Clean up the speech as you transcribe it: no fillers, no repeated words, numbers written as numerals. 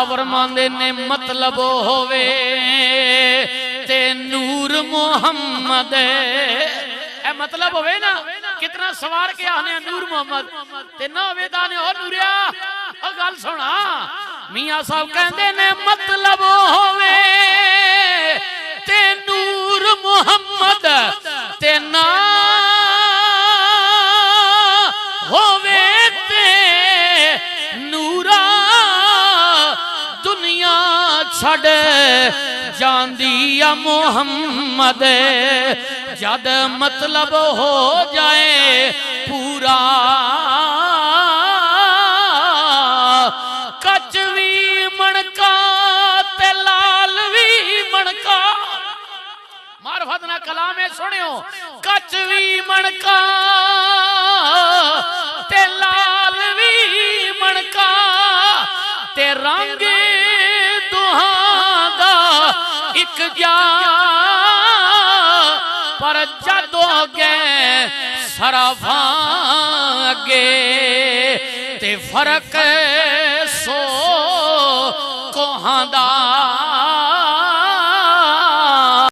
फरमांदे ने मतलब होवे ते नूर मुहम्मद ए मतलब होवे ना कितना सवार के आने नूर मोहम्मद ते ना होवे दाने ओ नूरिया ओ गल सुना मियां साहब कहंदे ने मतलब होवे ते नूर मुहम्मद ते ना होवे ते नूरा दुनिया छड़ जांदी या मुहम्मद जद मतलब हो जाए पूरा कच भी मणका ते लाल भी मणका मार्फत ना कलामे सुनियो कच भी मणका ते लाल भी मणका ते रंग दुहादा एक जा पर जदों गए सरफा अगे ते फर्क सो कोहां दा